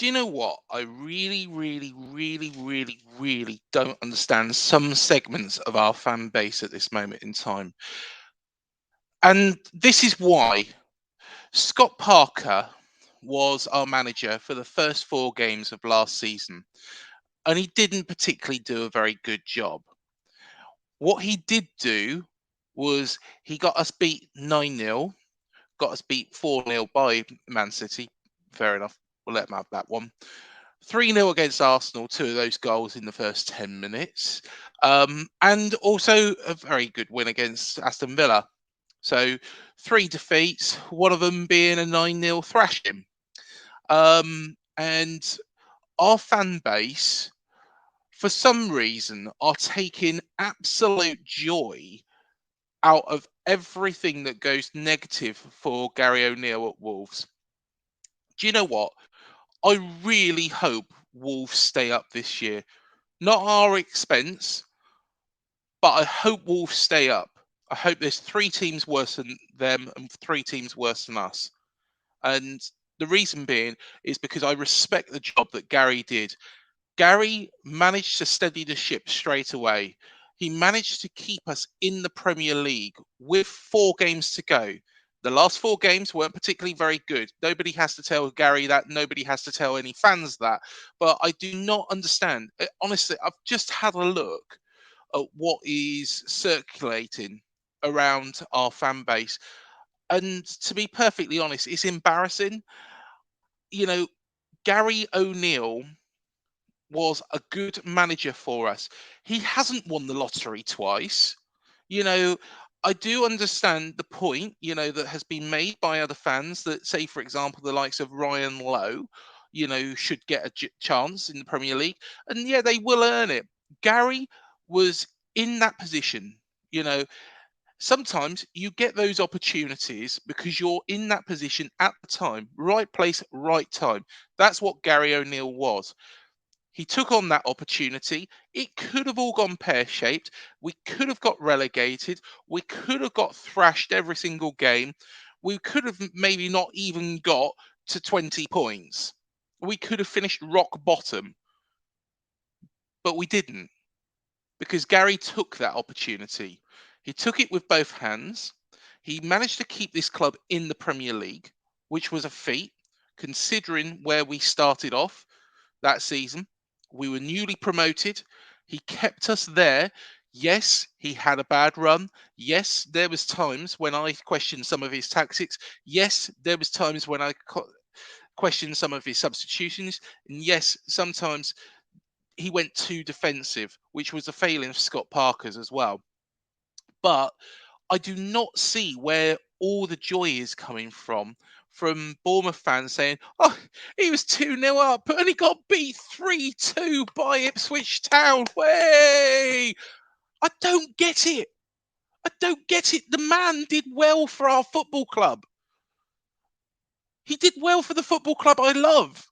Do you know what? I really, really, really, really, really don't understand some segments of our fan base at this moment in time. And this is why Scott Parker was our manager for the first four games of last season. And he didn't particularly do a very good job. What he did do was he got us beat 9-0, got us beat 4-0 by Man City. Fair enough. We'll let him have that one. 3-0 against Arsenal, two of those goals in the first 10 minutes. And also a very good win against Aston Villa. So three defeats, one of them being a 9-0 thrashing. And our fan base, for some reason, are taking absolute joy out of everything that goes negative for Gary O'Neill at Wolves. Do you know what? I really hope Wolves stay up this year. Not our expense, but I hope Wolves stay up. I hope there's three teams worse than them and three teams worse than us. And the reason being is because I respect the job that Gary did. Gary managed to steady the ship straight away. He managed to keep us in the Premier League with four games to go. The last four games weren't particularly very good. Nobody has to tell Gary that. Nobody has to tell any fans that. But I do not understand. Honestly, I've just had a look at what is circulating around our fan base. And to be perfectly honest, it's embarrassing. You know, Gary O'Neill was a good manager for us. He hasn't won the lottery twice. You know, I do understand the point, that has been made by other fans that say, for example, the likes of Ryan Lowe, should get a chance in the Premier League. And yeah, they will earn it. Gary was in that position. You know, Sometimes you get those opportunities because you're in that position at the time, right place, right time. That's what Gary O'Neill was. He took on that opportunity. It could have all gone pear shaped. We could have got relegated. We could have got thrashed every single game. We could have maybe not even got to 20 points. We could have finished rock bottom, but we didn't because Gary took that opportunity. He took it with both hands. He managed to keep this club in the Premier League, which was a feat considering where we started off that season. We were newly promoted. He kept us there. Yes, he had a bad run. Yes, there was times when I questioned some of his tactics. Yes, there was times when I questioned some of his substitutions. And yes, sometimes he went too defensive, which was a failing of Scott Parker's as well. But I do not see where all the joy is coming from Bournemouth fans saying, "Oh, he was 2-0 up and he got beat 3-2 by Ipswich Town." Way! I don't get it. I don't get it. The man did well for our football club. He did well for the football club I love.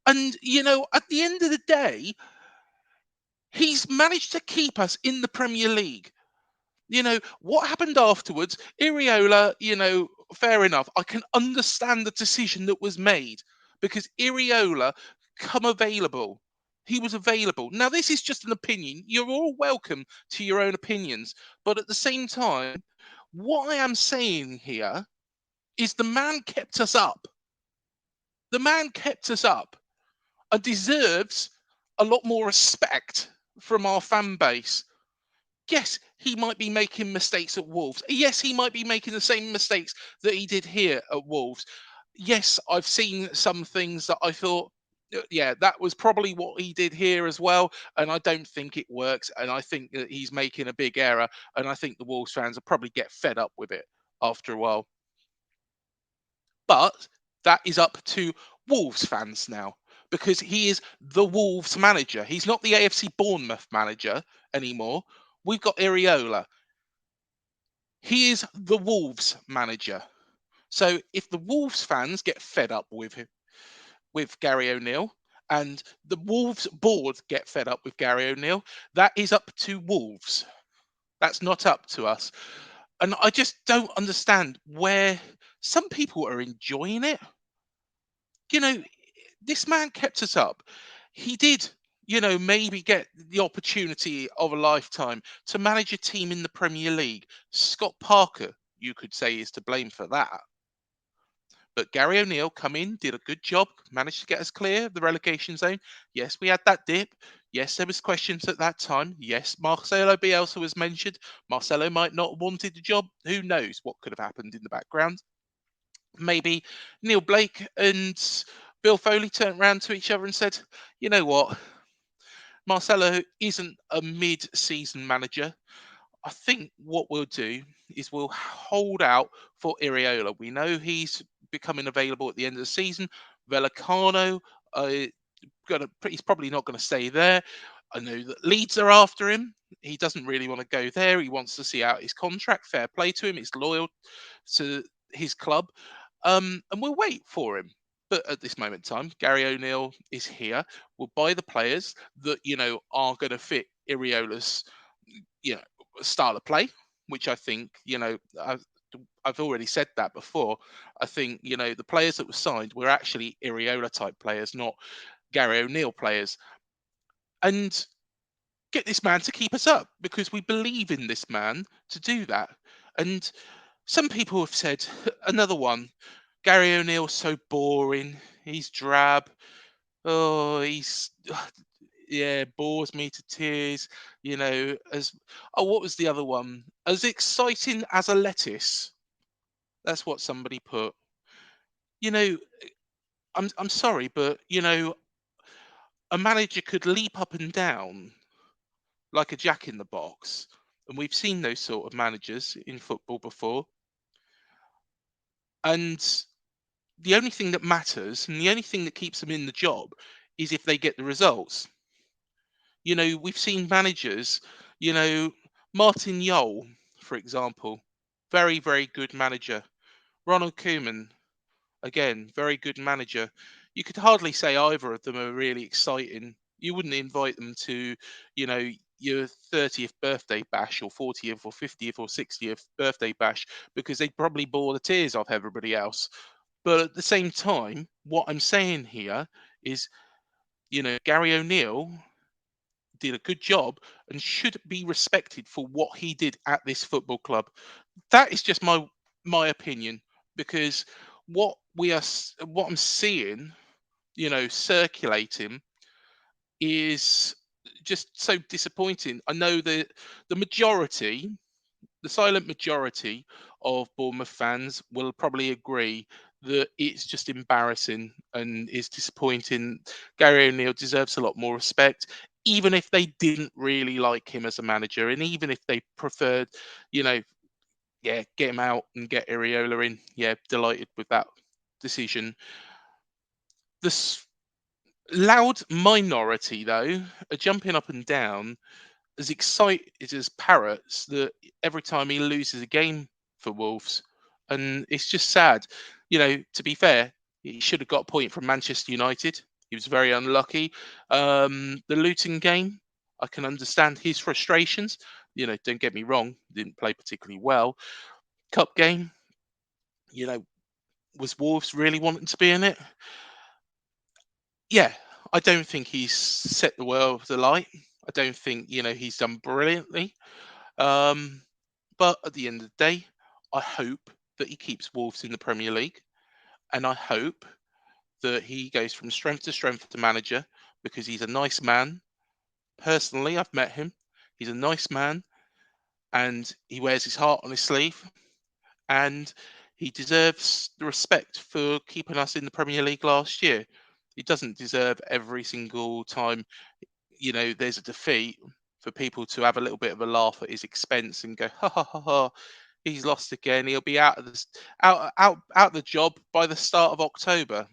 And, at the end of the day, he's managed to keep us in the Premier League. What happened afterwards, Iriola, fair enough. I can understand the decision that was made because Iriola come available. He was available. Now, this is just an opinion. You're all welcome to your own opinions. But at the same time, what I am saying here is the man kept us up. The man kept us up and deserves a lot more respect from our fan base. Yes, he might be making mistakes at Wolves. Yes, he might be making the same mistakes that he did here at Wolves. Yes, I've seen some things that I thought, yeah, that was probably what he did here as well. And I don't think it works. And I think that he's making a big error. And I think the Wolves fans will probably get fed up with it after a while. But that is up to Wolves fans now because he is the Wolves manager. He's not the AFC Bournemouth manager anymore. We've got Iriola. He is the Wolves manager. So if the Wolves fans get fed up with Gary O'Neill and the Wolves board get fed up with Gary O'Neill, that is up to Wolves. That's not up to us. And I just don't understand where some people are enjoying it. You know, this man kept us up. He did, maybe get the opportunity of a lifetime to manage a team in the Premier League. Scott Parker, you could say, is to blame for that. But Gary O'Neill come in, did a good job, managed to get us clear of the relegation zone. Yes, we had that dip. Yes, there was questions at that time. Yes, Marcelo Bielsa was mentioned. Marcelo might not have wanted the job. Who knows what could have happened in the background? Maybe Neil Blake and Bill Foley turned around to each other and said, "You know what? Marcelo isn't a mid-season manager. I think what we'll do is we'll hold out for Iriola. We know he's becoming available at the end of the season. Vellicano, uh, he's probably not going to stay there. I know that Leeds are after him. He doesn't really want to go there. He wants to see out his contract. Fair play to him. He's loyal to his club. And we'll wait for him. But at this moment in time, Gary O'Neill is here. We'll buy the players that are going to fit Iriola's you know style of play, which I think I've already said that before. I think the players that were signed were actually Iriola type players, not Gary O'Neill players, and get this man to keep us up because we believe in this man to do that. And some people have said another one. Gary O'Neill's so boring. He's drab. Oh, he's yeah, bores me to tears. As what was the other one? As exciting as a lettuce. That's what somebody put. You know, I'm sorry, but a manager could leap up and down like a jack in the box, and we've seen those sort of managers in football before. And the only thing that matters and the only thing that keeps them in the job is if they get the results. We've seen managers, you know, Martin Yole, for example, very, very good manager. Ronald Koeman, again, very good manager. You could hardly say either of them are really exciting. You wouldn't invite them to, your 30th birthday bash or 40th or 50th or 60th birthday bash because they'd probably bore the tears off everybody else. But at the same time, what I'm saying here is, Gary O'Neill did a good job and should be respected for what he did at this football club. That is just my opinion because what I'm seeing, circulating is just so disappointing. I know that the majority, the silent majority of Bournemouth fans will probably agree that it's just embarrassing and is disappointing. Gary O'Neill deserves a lot more respect, even if they didn't really like him as a manager, and even if they preferred, you know, yeah, get him out and get Iriola in. Yeah, delighted with that decision. The loud minority, though, are jumping up and down as excited as parrots that every time he loses a game for Wolves, and it's just sad. To be fair, he should have got a point from Manchester United. He was very unlucky. The Luton game, I can understand his frustrations. Don't get me wrong, didn't play particularly well. Cup game, you know, was Wolves really wanting to be in it? Yeah, I don't think he's set the world alight. I don't think he's done brilliantly. Um, But at the end of the day, I hope that he keeps Wolves in the Premier League, and I hope that he goes from strength to strength to manager because he's a nice man. Personally, I've met him. He's a nice man, and he wears his heart on his sleeve, and he deserves the respect for keeping us in the Premier League last year. He doesn't deserve every single time there's a defeat for people to have a little bit of a laugh at his expense and go, ha ha ha ha, he's lost again. He'll be out of this, out the job by the start of October.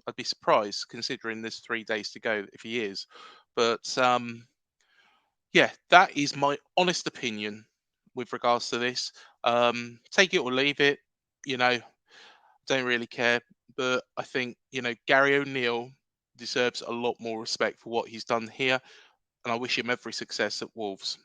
I'd be surprised considering there's 3 days to go if he is. But yeah, that is my honest opinion with regards to this. Take it or leave it. You know, don't really care. But I think Gary O'Neill deserves a lot more respect for what he's done here, and I wish him every success at Wolves.